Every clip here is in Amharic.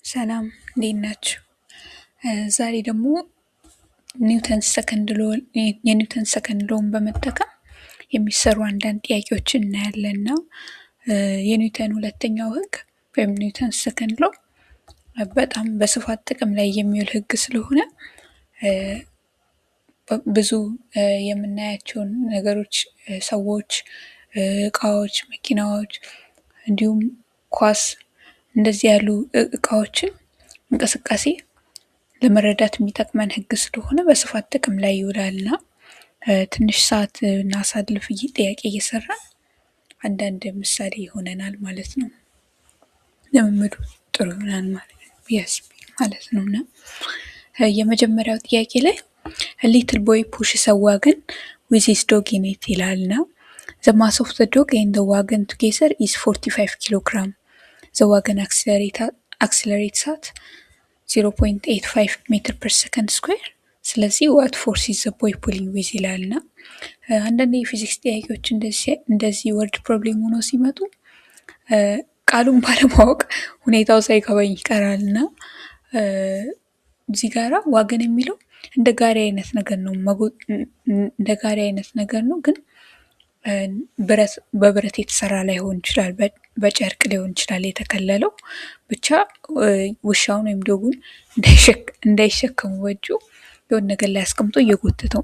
ሰላም እንዴት ናችሁ? ዛሬ ደግሞ የኒውተን ሰከንድ ሎውን በመጠቀም የሚሰሩ አንዳንድ ጥያቄዎችን እናያለን እና የኒውተን ሁለተኛው ህግ ወይም ኒውተን ሰከንድ ሎው በጣም በስፋት ጥቅም ላይ የሚውል ህግ ስለሆነ ብዙ የምናያቸውን ነገሮች፣ ሰዎች፣ እቃዎች፣ መኪናዎች እንዲሁም ኳስ እንደዚህ ያሉ እቃዎችን እንቅስቃሴ ለመረዳት የሚጠቅመን ህግ ስለሆነ በስፋት ጥቅም ላይ ይውላልና ትንሽ ሰዓት እናሳልፍ ጥያቄ እየሰራን አንዳንድ ምሳሌ ይሆነናል ማለት ነው። ልምምዱ ጥሩ ይሆናል ማለት ነው እና የመጀመሪያው ጥያቄ ላይ ሊትል ቦይ ፑሽስ a wagon with his dog in it ይላልና the mass of the dog and the wagon together is 45 kilogram. The wagon accelerates at 0.85 meter per second square. ስለዚህ what force is the boy pulling with ይላልና አንዳንድ የፊዚክስ ጥያቄዎች እንደዚህ ወርድ ፕሮብሌም ሆኖ ሲመጡ ቃሉን ባለማወቅ ሁኔታው ሳይገባኝ ይቀራልና እዚህ ጋራ ዋገን የሚለው እንደ ጋሪ አይነት ነገር ነው ግን በብረት የተሰራ ላይሆን ይችላል፣ በጨርቅ ሊሆን ይችላል የተከለለው። ብቻ ውሻውን ወይም ዶጉን እንዳይሸከሙ በእጁ የሆነ ነገር ላይ አስቀምጦ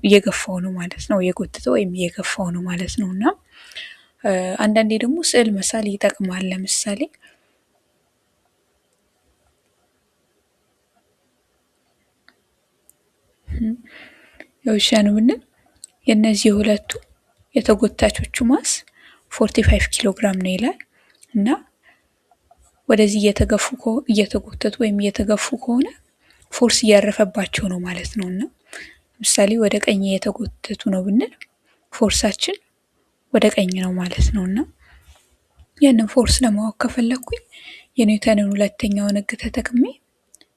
እየገፋው ነው ማለት ነው። እየገፋው ነው ማለት ነው እና አንዳንዴ ደግሞ ስዕል መሳል ይጠቅማል። ለምሳሌ የውሻ ነው ብንል የእነዚህ ሁለቱ የተጎታቾቹ ማስ 45 ኪሎ ግራም ነው ይላል እና ወደዚህ እየተጎተቱ ወይም እየተገፉ ከሆነ ፎርስ እያረፈባቸው ነው ማለት ነው እና ምሳሌ ወደ ቀኝ እየተጎተቱ ነው ብንል ፎርሳችን ወደ ቀኝ ነው ማለት ነው እና ያንን ፎርስ ለማወቅ ከፈለኩኝ የኒውተንን ሁለተኛውን ህግ ተጠቅሜ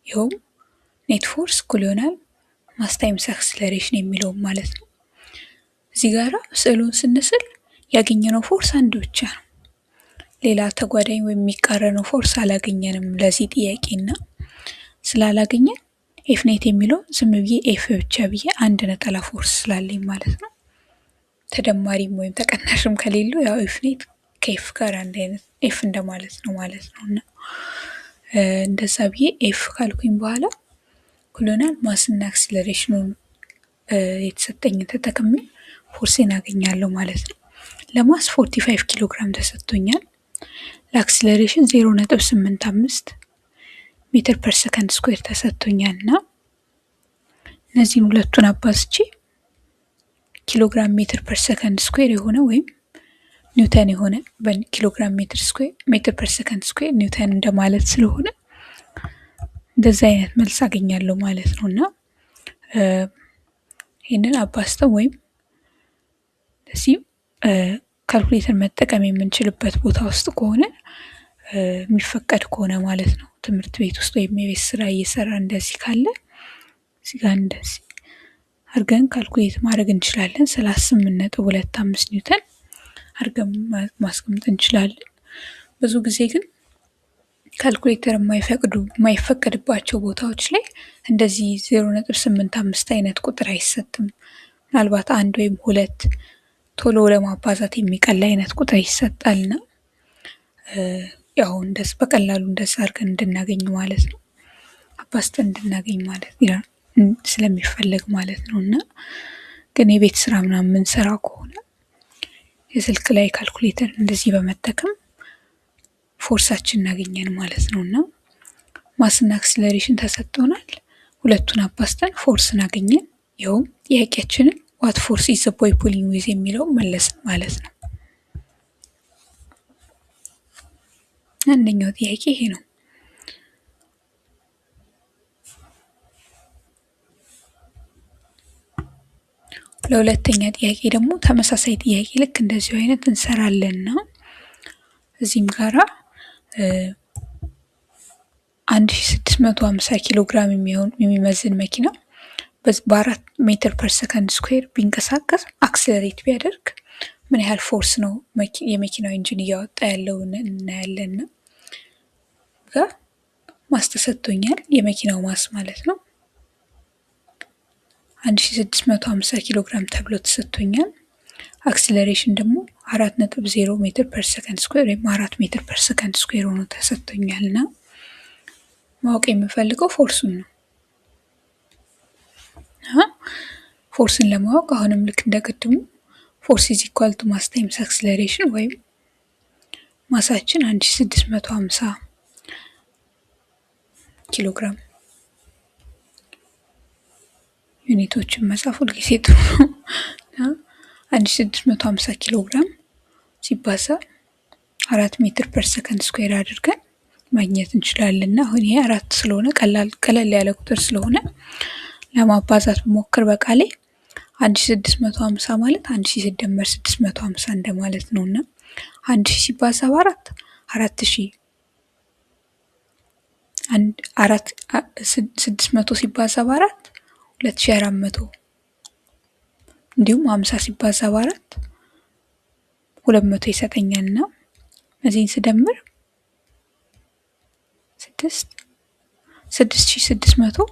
ይኸውም ኔት ፎርስ እኩል ይሆናል ማስ ታይምስ አክስለሬሽን የሚለው ማለት ነው። እዚህ ጋራ ስዕሉን ስንስል ያገኘነው ፎርስ አንድ ብቻ ነው። ሌላ ተጓዳኝ ወይም የሚቃረነው ፎርስ አላገኘንም ለዚህ ጥያቄና ስላላገኘን ኤፍ ኔት የሚለው ዝም ብዬ ኤፍ ብቻ ብዬ አንድ ነጠላ ፎርስ ስላለኝ ማለት ነው። ተደማሪም ወይም ተቀናሽም ከሌለው ያው ኤፍ ኔት ከኤፍ ጋር አንድ አይነት ኤፍ እንደማለት ነው ማለት ነውና እንደዛ ብዬ ኤፍ ካልኩኝ በኋላ ኩሎናል ማስና አክስለሬሽኑን የተሰጠኝ ተጠቅሜ ፎርሴን አገኛለሁ ማለት ነው። ለማስ 45 ኪሎ ግራም ተሰጥቶኛል። ለአክስለሬሽን 0.85 ሜትር ፐር ሰከንድ ስኩዌር ተሰጥቶኛል እና እነዚህን ሁለቱን አባዝቼ ኪሎግራም ሜትር ፐር ሰከንድ ስኩዌር የሆነ ወይም ኒውተን የሆነ በኪሎግራም ሜትር ፐር ሰከንድ ስኩዌር ኒውተን እንደማለት ስለሆነ እንደዛ አይነት መልስ አገኛለሁ ማለት ነው እና ይህንን አባዝተን ወይም እዚህ ካልኩሌተር መጠቀም የምንችልበት ቦታ ውስጥ ከሆነ የሚፈቀድ ከሆነ ማለት ነው። ትምህርት ቤት ውስጥ ወይም የቤት ስራ እየሰራ እንደዚህ ካለ እዚህ ጋር እንደዚህ አድርገን ካልኩሌት ማድረግ እንችላለን። 38.25 ኒውተን አድርገን ማስቀመጥ እንችላለን። ብዙ ጊዜ ግን ካልኩሌተር የማይፈቀድባቸው ቦታዎች ላይ እንደዚህ 0.85 አይነት ቁጥር አይሰጥም። ምናልባት 1 ወይም 2 ቶሎ ለማባዛት የሚቀል አይነት ቁጥር ይሰጣልና ያው በቀላሉ እንደዛ አድርገን እንድናገኝ ማለት ነው፣ አባዝተን እንድናገኝ ማለት ስለሚፈለግ ማለት ነው እና ግን የቤት ስራ ምናምን የምንሰራ ከሆነ የስልክ ላይ ካልኩሌተር እንደዚህ በመጠቀም ፎርሳችን እናገኘን ማለት ነው እና ማስና አክስለሬሽን ተሰጥቶናል። ሁለቱን አባዝተን ፎርስን አገኘን። ይኸውም ጥያቄያችንን ዋት ፎርስ ኢዝ ዘ ቦይ ፑሊንግ ዊዝ የሚለው መለስን ማለት ነው። አንደኛው ጥያቄ ይሄ ነው። ለሁለተኛ ጥያቄ ደግሞ ተመሳሳይ ጥያቄ ልክ እንደዚሁ አይነት እንሰራለንና እዚህም ጋራ 1650 ኪሎ ግራም የሚመዝን መኪና በ4 ሜትር ፐር ሰከንድ ስኩዌር ቢንቀሳቀስ አክስለሬት ቢያደርግ ምን ያህል ፎርስ ነው የመኪናው ኢንጂን እያወጣ ያለው እናያለን። ማስ ተሰጥቶኛል። የመኪናው ማስ ማለት ነው 1650 ኪሎ ግራም ተብሎ ተሰጥቶኛል። አክስለሬሽን ደግሞ 4.0 ሜትር ፐር ሰከንድ ስኩዌር ወይም 4 ሜትር ፐር ሰከንድ ስኩዌር ሆኖ ተሰጥቶኛል እና ማወቅ የምፈልገው ፎርሱን ነው። ፎርስን ለማወቅ አሁንም ልክ እንደቀድሙ ፎርስ ኢዝ ኢኳል ቱ ማስ ታይምስ አክስለሬሽን ወይም ማሳችን 1650 ኪሎ ግራም ዩኒቶችን መጻፍ ሁልጊዜ ጥሩ ነው። 1650 ኪሎ ግራም ሲባዛ 4 ሜትር ፐር ሰከንድ ስኩዌር አድርገን ማግኘት እንችላለን። አሁን ይሄ 4 ስለሆነ ቀለል ያለ ቁጥር ስለሆነ ለማባዛት ብሞክር በቃሌ 1650 ማለት 1000 ሲደመር 650 እንደማለት ነውና 1000 ሲባዛ በ4 4000 600 ሲባዛ በ4 2400 እንዲሁም 50 ሲባዛ በ4 200 ይሰጠኛልና እዚህን ስደምር 6600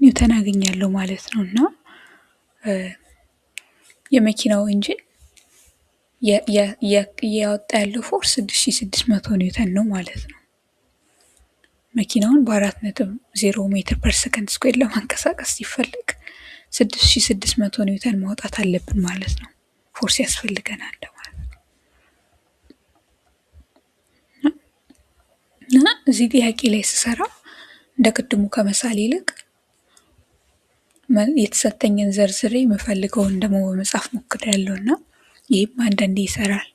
ኒውተን አገኛለሁ ማለት ነውና የመኪናው ኢንጂን ያወጣ ያለው ፎርስ 6600 ኒውተን ነው ማለት ነው። መኪናውን በ4.0 ሜትር ፐር ሰከንድ ስኩዌር ለማንቀሳቀስ ሲፈልግ 6600 ኒውተን ማውጣት አለብን ማለት ነው። ፎርስ ያስፈልገናል ማለት ነው። እና እዚህ ጥያቄ ላይ ስሰራ እንደ ቅድሙ ከመሳል ይልቅ የተሰጠኝን ዘርዝሬ የምፈልገውን ደግሞ በመጻፍ ሞክሬያለሁ እና ይህም አንዳንዴ ይሰራል።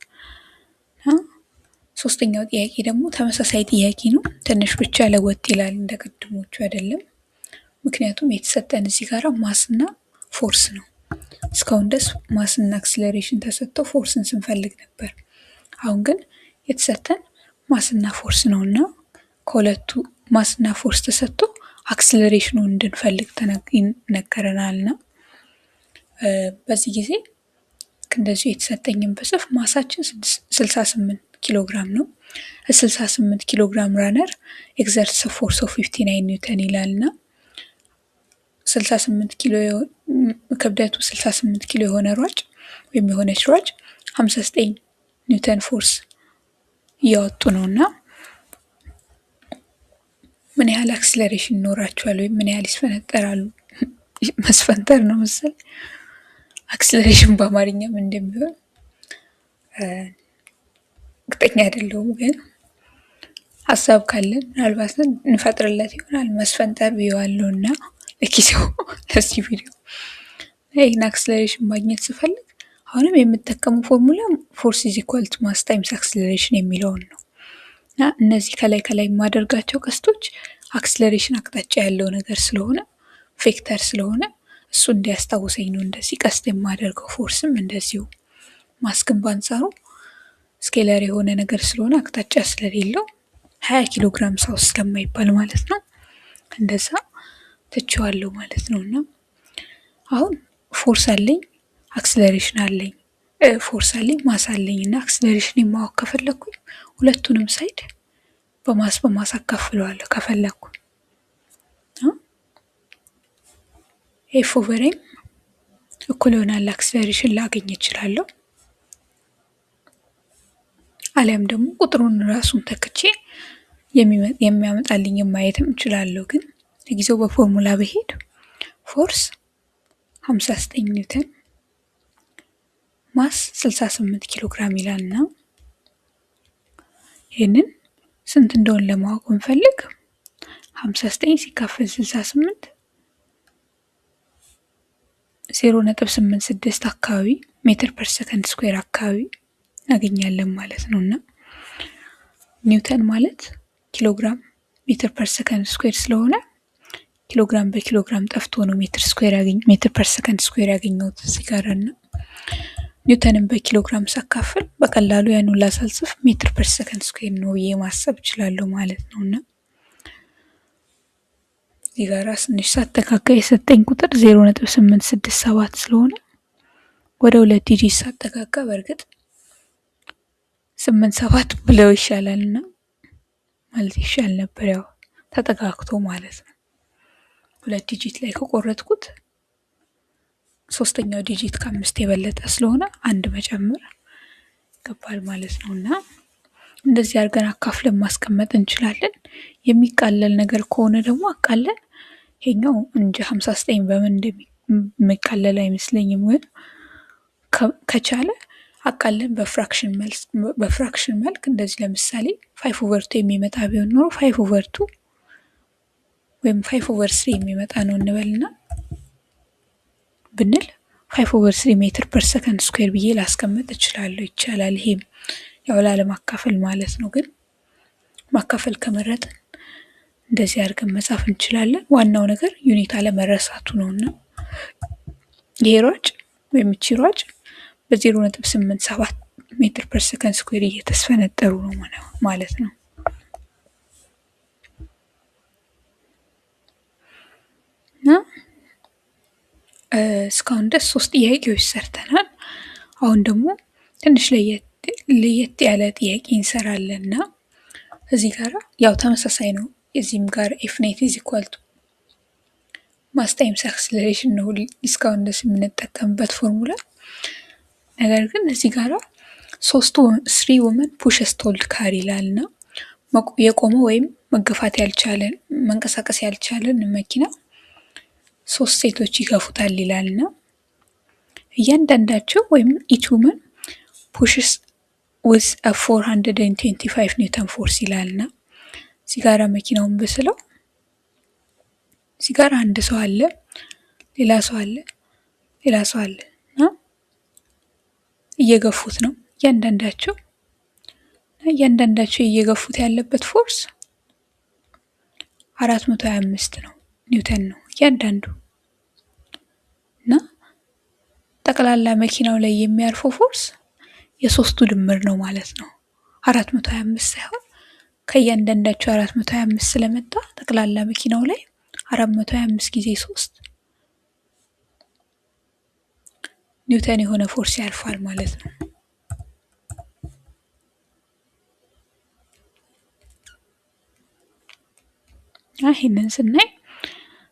ሶስተኛው ጥያቄ ደግሞ ተመሳሳይ ጥያቄ ነው፣ ትንሽ ብቻ ለወጥ ይላል፣ እንደ ቅድሞቹ አይደለም። ምክንያቱም የተሰጠን እዚህ ጋር ማስና ፎርስ ነው። እስካሁን ድረስ ማስና አክስለሬሽን ተሰጥቶ ፎርስን ስንፈልግ ነበር። አሁን ግን የተሰጠን ማስና ፎርስ ነው እና ከሁለቱ ማስና ፎርስ ተሰጥቶ አክስለሬሽኑን እንድንፈልግ ይነገረናልና በዚህ ጊዜ እንደዚሁ የተሰጠኝን በጽፍ ማሳችን 68 ኪሎ ግራም ነው። 68 ኪሎ ግራም ራነር ኤግዘርትስ ፎርስ ኦፍ 59 ኒውተን ይላልና 68 ኪሎ ክብደቱ 68 ኪሎ የሆነ ሯጭ ወይም የሆነች ሯጭ 59 ኒውተን ፎርስ እያወጡ ነውና ምን ያህል አክስለሬሽን ይኖራቸዋል ወይም ምን ያህል ይስፈነጠራሉ? መስፈንጠር ነው መሰለኝ። አክስለሬሽን በአማርኛም እንደሚሆን እርግጠኛ አይደለሁም፣ ግን ሀሳብ ካለን ምናልባት እንፈጥርለት ይሆናል። መስፈንጠር ብየዋለሁ እና ለጊዜው ለዚህ ቪዲዮ ይህን አክስለሬሽን ማግኘት ስፈልግ አሁንም የምጠቀመው ፎርሙላ ፎርስ ኢዝ ኢኳል ቱ ማስ ታይምስ አክስለሬሽን የሚለውን ነው እና እነዚህ ከላይ የማደርጋቸው ቀስቶች አክስለሬሽን አቅጣጫ ያለው ነገር ስለሆነ ቬክተር ስለሆነ እሱ እንዲያስታውሰኝ ነው እንደዚህ ቀስት የማደርገው። ፎርስም እንደዚሁ ማስክን በአንጻሩ ስኬለር የሆነ ነገር ስለሆነ አቅጣጫ ስለሌለው 20 ኪሎ ግራም ሳውስ ስለማይባል ማለት ነው እንደዛ ትቼዋለሁ ማለት ነው። እና አሁን ፎርስ አለኝ፣ አክስለሬሽን አለኝ፣ ፎርስ አለኝ፣ ማስ አለኝ እና አክስለሬሽን የማወቅ ከፈለኩኝ ሁለቱንም ሳይድ በማስ አካፍለዋለሁ ከፈለኩ ኤፍ ኦቨር ኤም እኩል ይሆናል አክስለሬሽን ላገኝ እችላለሁ። አሊያም ደግሞ ቁጥሩን ራሱን ተክቼ የሚያመጣልኝ ማየትም እችላለሁ። ግን ለጊዜው በፎርሙላ በሄድ ፎርስ 59 ኒውተን ማስ 68 ኪሎ ግራም ይላልና ይህንን ስንት እንደሆነ ለማወቅ እንፈልግ 59 ሲካፈል 68 0.86 አካባቢ ሜትር ፐር ሰከንድ ስኩዌር አካባቢ እናገኛለን ማለት ነውና ኒውተን ማለት ኪሎግራም ሜትር ፐር ሰከንድ ስኩዌር ስለሆነ ኪሎግራም በኪሎግራም ጠፍቶ ነው ሜትር ፐር ሰከንድ ስኩዌር ያገኘሁት እዚህ ጋር እና ኒውተንን በኪሎግራም ሳካፍል በቀላሉ ያን ሁላ ሳልጽፍ ሜትር ፐር ሰከንድ ስኩዌር ነው ብዬ ማሰብ እችላለሁ ማለት ነውና እዚህ ጋር ትንሽ ሳጠጋጋ የሰጠኝ ቁጥር 0.867 ስለሆነ ወደ 2 ዲጂት ሳጠጋጋ በእርግጥ 87 ብለው ይሻላልና ማለት ይሻል ነበር። ያው ተጠጋግቶ ማለት ነው። 2 ዲጂት ላይ ከቆረጥኩት 3ኛው ዲጂት ከ5 የበለጠ ስለሆነ 1 መጨመር ይገባል ማለት ነው። እና እንደዚህ አድርገን አካፍለን ማስቀመጥ እንችላለን። የሚቃለል ነገር ከሆነ ደግሞ አቃለን ይሄኛው እንጂ 59 በምን እንደሚቃለል አይመስለኝም። ግን ከቻለ አቃለን በፍራክሽን መልክ እንደዚህ ለምሳሌ 5/2 የሚመጣ ቢሆን ኖሮ 5/2 ወይም 5/3 የሚመጣ ነው እንበልና ብንል 5/3 ሜትር ፐር ሰከንድ ስኩዌር ብዬ ላስቀምጥ እችላለሁ። ይቻላል። ይሄም ያው ላለማካፈል ማለት ነው። ግን ማካፈል ከመረጥን እንደዚህ አድርገን መጻፍ እንችላለን። ዋናው ነገር ዩኒት አለመረሳቱ ነውና ይሄ ሯጭ ወይም እቺ ሯጭ በ0.87 ሜትር ፐር ሰከንድ ስኩዌር እየተስፈነጠሩ ነው ማለት ነው። እና እስካሁን ድረስ 3 ጥያቄዎች ሰርተናል። አሁን ደግሞ ትንሽ ለየት ያለ ጥያቄ እንሰራለንና እዚህ ጋር ያው ተመሳሳይ ነው። እዚህም ጋር ኤፍ ኔት ኢዝ ኢኳል ቱ ማስ ታይምስ አክስለሬሽን ነው እስካሁን ድረስ የምንጠቀምበት ፎርሙላ። ነገር ግን እዚህ ጋር 3 women push a stalled car ይላልና የቆመ ወይም መገፋት ያልቻለን መንቀሳቀስ ያልቻለን መኪና 3 ሴቶች ይገፉታል ይላልና እያንዳንዳቸው ወይም each woman pushes with a 425 ኒውተን ፎርስ ይላልና እዚህ ጋር መኪናውን ብስለው እዚህ ጋር አንድ ሰው አለ፣ ሌላ ሰው አለ፣ ሌላ ሰው አለ እና እየገፉት ነው እያንዳንዳቸው እየገፉት ያለበት ፎርስ 425 ነው ኒውተን ነው እያንዳንዱ እና ጠቅላላ መኪናው ላይ የሚያርፈው ፎርስ የሶስቱ ድምር ነው ማለት ነው። 425 ሳይሆን ከእያንዳንዳቸው 425 ስለመጣ ጠቅላላ መኪናው ላይ 425 ጊዜ 3 ኒውተን የሆነ ፎርስ ያልፋል ማለት ነው። ይሄንን ስናይ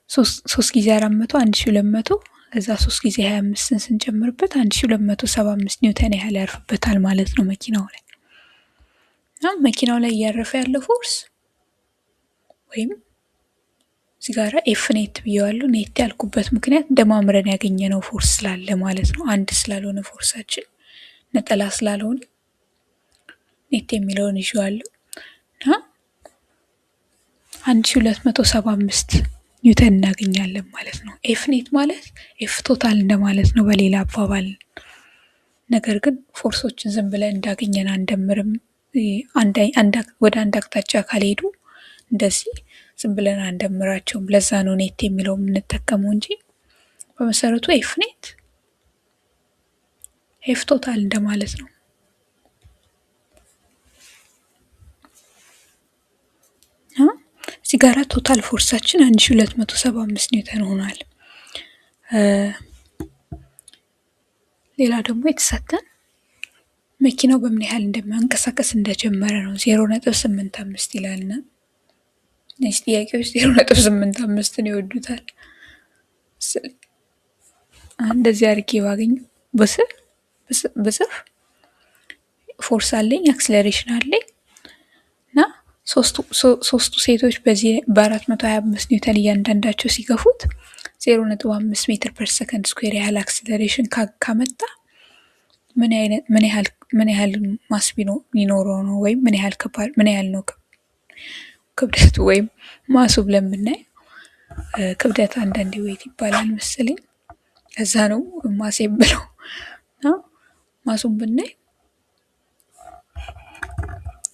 3 ጊዜ 400 1200 እዛ 3 ጊዜ 25ን ስንጨምርበት 1275 ኒውተን ያህል ያርፍበታል ማለት ነው መኪናው ላይ። መኪናው ላይ እያረፈ ያለው ፎርስ ወይም እዚህ ጋር ኤፍ ኔት ብየዋለሁ። ኔት ያልኩበት ምክንያት ደማምረን ያገኘነው ፎርስ ስላለ ማለት ነው። አንድ ስላልሆነ ፎርሳችን ነጠላ ስላልሆነ ኔት የሚለውን ይዤዋለሁ እና 1275 ኒውተን እናገኛለን ማለት ነው። ኤፍ ኔት ማለት ኤፍ ቶታል እንደማለት ነው በሌላ አባባል። ነገር ግን ፎርሶችን ዝም ብለን እንዳገኘን አንደምርም። ወደ አንድ አቅጣጫ ካልሄዱ እንደዚህ ዝም ብለን አንደምራቸውም። ለዛ ነው ኔት የሚለው የምንጠቀመው እንጂ በመሰረቱ ኤፍ ኔት ኤፍ ቶታል እንደማለት ነው። እዚህ ጋር ቶታል ፎርሳችን 1275 ኒውተን ሆኗል። ሌላ ደግሞ የተሰጠን መኪናው በምን ያህል እንደማንቀሳቀስ እንደጀመረ ነው። 0.85 ይላልና እነዚህ ጥያቄዎች 0.85ን ይወዱታል። እንደዚህ አድርጌ ባገኘው ብጽፍ ፎርስ አለኝ፣ አክስለሬሽን አለኝ እና ሶስቱ ሴቶች በዚህ በ425 ኒውተን እያንዳንዳቸው ሲገፉት 0.5 ሜትር ፐር ሰከንድ ስኩዌር ያህል አክስለሬሽን ካመጣ ምን ያህል ማስ ቢኖረው ነው ወይም ምን ያህል ነው ክብደቱ ወይም ማሱ ብለን ብናይ ክብደት አንዳንዴ ዌይት ይባላል መሰለኝ። እዛ ነው ማስ ብለው እና ማሱን ብናይ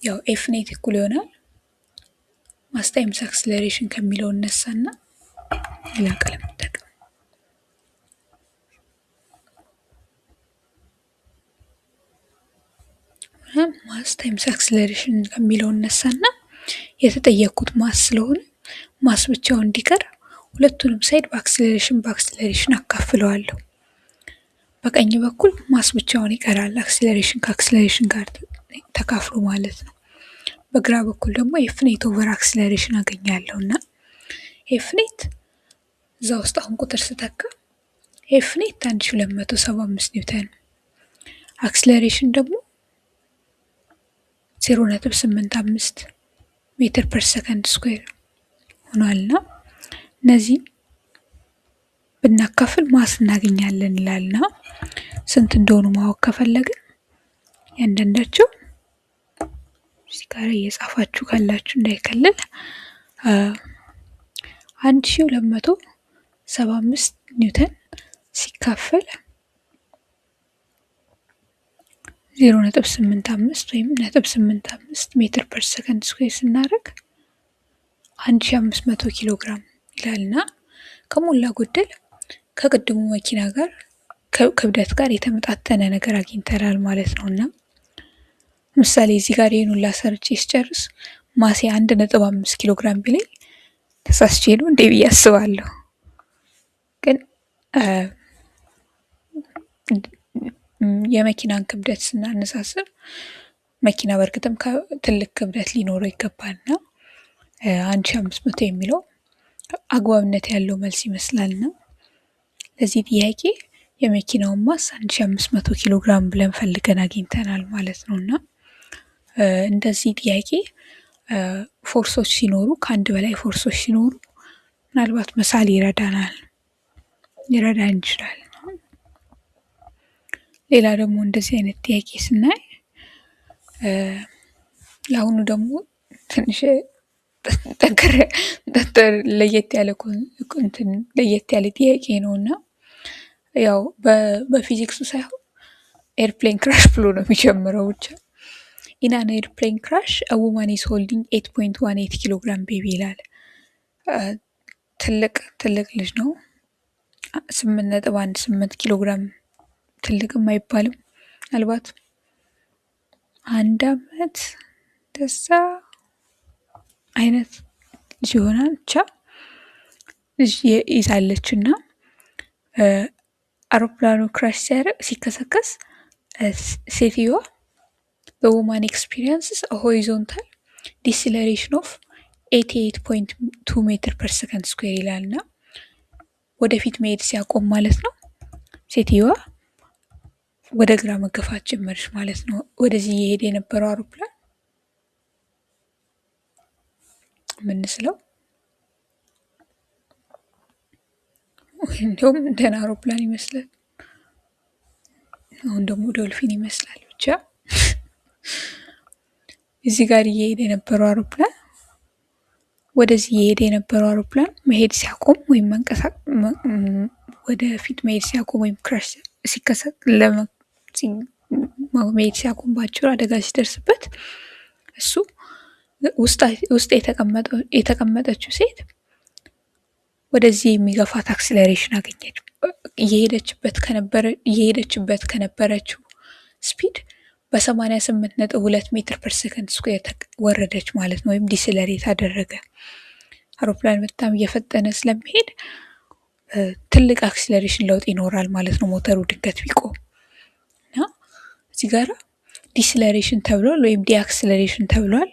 ያው ኤፍ ኔት እኩል ይሆናል ማስ ታይምስ አክስለሬሽን ከሚለው እነሳና ሌላ ቀለም እንጠቀም። ማስ ታይምስ አክስለሬሽን ከሚለው እነሳና የተጠየቅኩት ማስ ስለሆነ ማስ ብቻውን እንዲቀር ሁለቱንም ሳይድ በአክስለሬሽን አካፍለዋለሁ። በቀኝ በኩል ማስ ብቻውን ይቀራል፣ አክስለሬሽን ከአክስለሬሽን ጋር ተካፍሎ ማለት ነው። በግራ በኩል ደግሞ ኤፍኔት ኦቨር አክስለሬሽን አገኛለሁ እና ኤፍኔት እዛ ውስጥ አሁን ቁጥር ስተካ ኤፍኔት 1275 ኒውተን፣ አክስለሬሽን ደግሞ 0.85 ሜትር ፐር ሰከንድ ስኩዌር ሆኗልና እነዚህ ብናካፍል ማስ እናገኛለን ይላልና ስንት እንደሆኑ ማወቅ ከፈለግን ያንዳንዳቸው እዚህ ጋር እየጻፋችሁ ካላችሁ እንዳይከልል 1275 ኒውተን ሲካፈል 0.85 ወይም 0.85 ሜትር ፐር ሰከንድ ስኩዌር ስናደርግ 1500 ኪሎ ግራም ይላልና ከሞላ ጎደል ከቅድሙ መኪና ጋር ክብደት ጋር የተመጣጠነ ነገር አግኝተናል ማለት ነውና ምሳሌ እዚህ ጋር ይሄን ሁላ ሰርቼ ስጨርስ ማሴ 1.5 ኪሎ ግራም ቢለኝ ተሳስቼ ነው እንዴ ብዬ አስባለሁ። ግን የመኪናን ክብደት ስናነሳስብ መኪና በእርግጥም ትልቅ ክብደት ሊኖረው ይገባልና 1500 የሚለው አግባብነት ያለው መልስ ይመስላልና ለዚህ ጥያቄ የመኪናውን ማስ 1500 ኪሎ ግራም ብለን ፈልገን አግኝተናል ማለት ነውና እንደዚህ ጥያቄ ፎርሶች ሲኖሩ ከአንድ በላይ ፎርሶች ሲኖሩ ምናልባት መሳል ይረዳን ይችላል። ሌላ ደግሞ እንደዚህ አይነት ጥያቄ ስናይ ለአሁኑ ደግሞ ትንሽ ለየት ያለ ጥያቄ ነውና ያው በፊዚክሱ ሳይሆን ኤርፕሌን ክራሽ ብሎ ነው የሚጀምረው ብቻ In an airplane crash, a woman is holding 8.18 kilogram baby ይላል። ትልቅ ልጅ ነው። 8.18 ኪሎ ግራም ትልቅም አይባልም። ምናልባት 1 ዓመት ደሳ አይነት ልጅ ይሆናል። ብቻ ልጅ ይዛለች እና አውሮፕላኑ ክራሽ ሲከሰከስ ሴትዮዋ The woman experiences a horizontal deceleration of 88.2 ሜትር ፐር ሰከንድ ስኩዌር ይላልና ወደፊት መሄድ ሲያቆም ማለት ነው ሴትዮዋ ወደ ግራ መገፋት ጀመረች ማለት ነው። ወደዚህ እየሄደ የነበረው አውሮፕላን ምንስለው እንደውም ደህና አውሮፕላን ይመስላል። አሁን ደግሞ ዶልፊን ይመስላል ብቻ እዚህ ጋር እየሄደ የነበረው አውሮፕላን ወደዚህ እየሄደ የነበረው አውሮፕላን መሄድ ሲያቆም ወይም ወደፊት መሄድ ሲያቆም ወይም ክራሽ ሲከሰት መሄድ ሲያቆም ባጭሩ አደጋ ሲደርስበት እሱ ውስጥ የተቀመጠችው ሴት ወደዚህ የሚገፋት አክስለሬሽን አገኘች። እየሄደችበት ከነበረችው ስፒድ በ88.2 ሜትር ፐር ሰከንድ ስኩዌር ወረደች ማለት ነው፣ ወይም ዲስለሬት አደረገ። አውሮፕላን በጣም እየፈጠነ ስለሚሄድ ትልቅ አክስለሬሽን ለውጥ ይኖራል ማለት ነው ሞተሩ ድንገት ቢቆም እና እዚህ ጋር ዲስለሬሽን ተብሏል ወይም ዲአክስለሬሽን ተብሏል።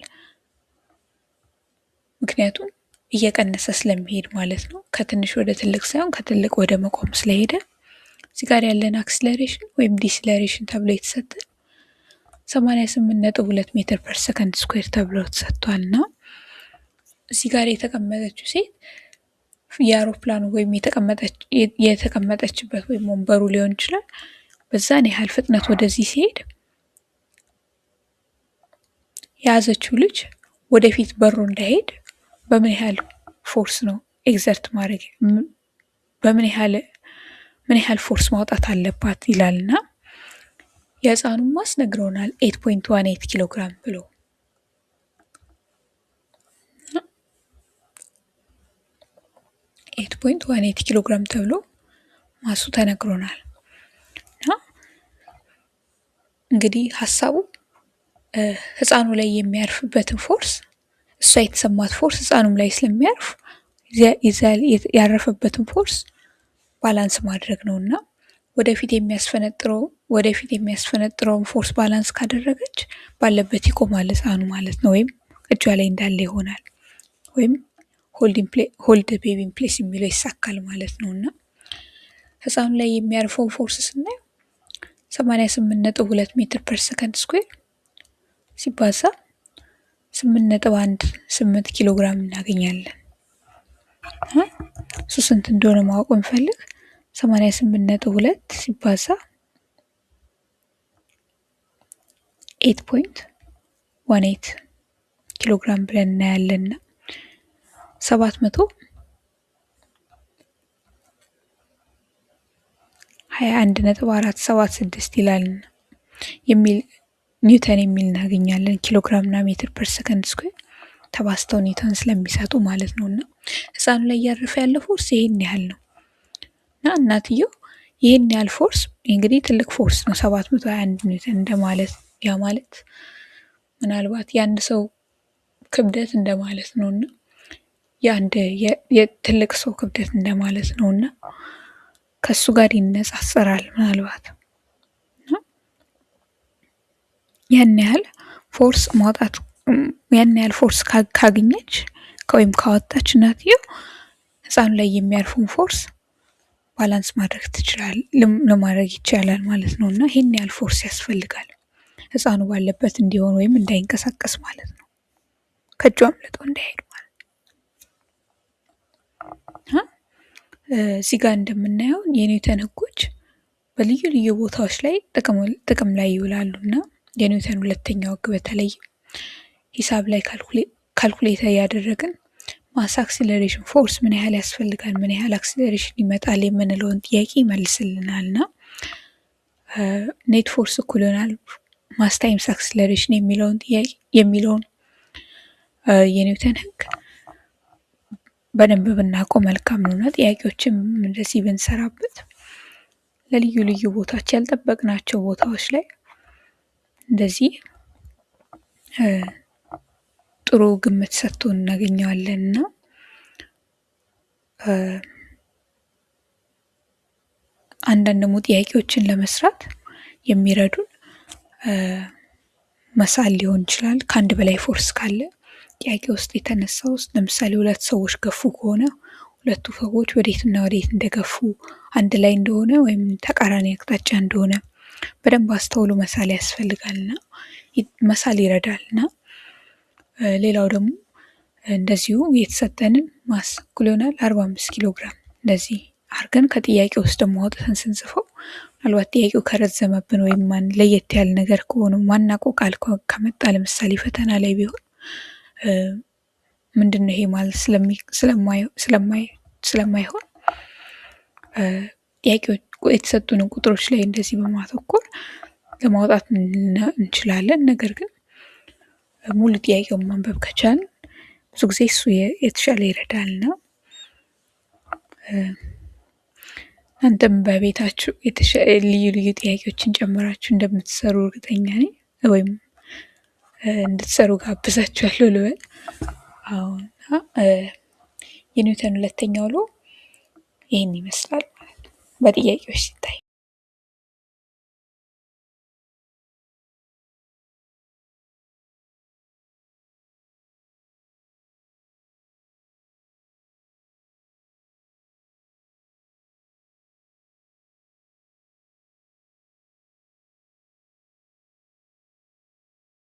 ምክንያቱም እየቀነሰ ስለሚሄድ ማለት ነው። ከትንሽ ወደ ትልቅ ሳይሆን ከትልቅ ወደ መቆም ስለሄደ እዚህ ጋር ያለን አክስለሬሽን ወይም ዲስለሬሽን ተብሎ የተሰጠ 88.2 ሜትር ፐር ሰከንድ ስኩዌር ተብሎ ተሰጥቷል እና እዚህ ጋር የተቀመጠችው ሴት የአውሮፕላኑ ወይም የተቀመጠችበት ወይም ወንበሩ ሊሆን ይችላል በዛን ያህል ፍጥነት ወደዚህ ሲሄድ የያዘችው ልጅ ወደፊት በሮ እንዳይሄድ በምን ያህል ፎርስ ነው ኤግዘርት ማድረግ ምን ያህል ፎርስ ማውጣት አለባት ይላልና የህፃኑን ማስ ነግረውናል 8.18 ኪሎ ግራም ብሎ 8.18 ኪሎ ግራም ተብሎ ማሱ ተነግሮናል። እና እንግዲህ ሀሳቡ ህፃኑ ላይ የሚያርፍበትን ፎርስ እሷ የተሰማት ፎርስ ህፃኑም ላይ ስለሚያርፍ ያረፈበትን ፎርስ ባላንስ ማድረግ ነውና ወደፊት የሚያስፈነጥረውን ፎርስ ባላንስ ካደረገች ባለበት ይቆማል ህፃኑ ማለት ነው፣ ወይም እጇ ላይ እንዳለ ይሆናል። ወይም ሆልድ ቤቢ ኢን ፕሌስ የሚለው ይሳካል ማለት ነው። እና ህፃኑ ላይ የሚያርፈውን ፎርስ ስናየው 88.2 ሜትር ፐር ሰከንድ ስኩዌር ሲባዛ 8.18 ኪሎ ግራም እናገኛለን። እሱ ስንት እንደሆነ ማወቅ እንፈልግ 88.2 ሲባዛ 8.18 ኪሎ ግራም ብለን እናያለንና 721.476 ይላል የሚል ኒውተን የሚል እናገኛለን። ኪሎግራም እና ሜትር ፐር ሰከንድ ስኩዌር ተባስተው ኒውተን ስለሚሰጡ ማለት ነውና ህፃኑ ላይ እያረፈ ያለው ፎርስ ይሄን ያህል ነው እና እናትየው ይሄን ያህል ፎርስ እንግዲህ ትልቅ ፎርስ ነው 721 ኒውተን እንደማለት ያ ማለት ምናልባት የአንድ ሰው ክብደት እንደማለት ነውና የትልቅ ሰው ክብደት እንደማለት ነውና ከሱ ጋር ይነጻጸራል። ምናልባት ያን ያህል ፎርስ ማውጣት ያን ያህል ፎርስ ካገኘች ወይም ካወጣች እናትየው ህፃኑ ላይ የሚያርፈውን ፎርስ ባላንስ ማድረግ ለማድረግ ይቻላል ማለት ነው። እና ይሄን ያህል ፎርስ ያስፈልጋል ህፃኑ ባለበት እንዲሆን ወይም እንዳይንቀሳቀስ ማለት ነው። ከእጁ አምልጦ እንዳይሄድ ማለት ነው። እዚህ ጋር እንደምናየው የኒውተን ህጎች በልዩ ልዩ ቦታዎች ላይ ጥቅም ላይ ይውላሉ እና የኒውተን ሁለተኛው ህግ በተለይ ሂሳብ ላይ ካልኩሌት ያደረግን ማስ አክሲለሬሽን ፎርስ ምን ያህል ያስፈልጋል፣ ምን ያህል አክሲለሬሽን ይመጣል የምንለውን ጥያቄ ይመልስልናል እና ኔት ፎርስ እኩል ይሆናል ማስ ታይምስ አክሲለሬሽን የሚለውን የኒውተን ህግ በደንብ ብናውቀው መልካም ነውና ጥያቄዎችም እንደዚህ ብንሰራበት ለልዩ ልዩ ቦታዎች ያልጠበቅናቸው ቦታዎች ላይ እንደዚህ ጥሩ ግምት ሰጥቶ እናገኘዋለን እና አንዳንድ ደግሞ ጥያቄዎችን ለመስራት የሚረዱን መሳል ሊሆን ይችላል። ከአንድ በላይ ፎርስ ካለ ጥያቄ ውስጥ የተነሳ ውስጥ ለምሳሌ ሁለት ሰዎች ገፉ ከሆነ ሁለቱ ሰዎች ወዴትና ወዴት እንደገፉ አንድ ላይ እንደሆነ ወይም ተቃራኒ አቅጣጫ እንደሆነ በደንብ አስተውሎ መሳል ያስፈልጋልና መሳል ይረዳልና ሌላው ደግሞ እንደዚሁ የተሰጠንን ማስ እኩል ይሆናል 45 ኪሎ ግራም እንደዚህ አርገን ከጥያቄ ውስጥ ደግሞ አውጥተን ስንጽፈው ምናልባት ጥያቄው ከረዘመብን ወይም ለየት ያለ ነገር ከሆነ ማናውቀው ቃል ከመጣ ለምሳሌ ፈተና ላይ ቢሆን ምንድነው ይሄ ማለት ስለማይሆን ጥያቄዎች የተሰጡንን ቁጥሮች ላይ እንደዚህ በማተኮር ለማውጣት እንችላለን። ነገር ግን ሙሉ ጥያቄውን ማንበብ ከቻልን ብዙ ጊዜ እሱ የተሻለ ይረዳልና አንተም በቤታችሁ ልዩ ልዩ ጥያቄዎችን ጨምራችሁ እንደምትሰሩ እርግጠኛ ነኝ፣ ወይም እንድትሰሩ ጋብዛችኋለሁ ልበል። አሁን የኒውተን ሁለተኛው ሎ ይህን ይመስላል ማለት ነው በጥያቄዎች ሲታይ።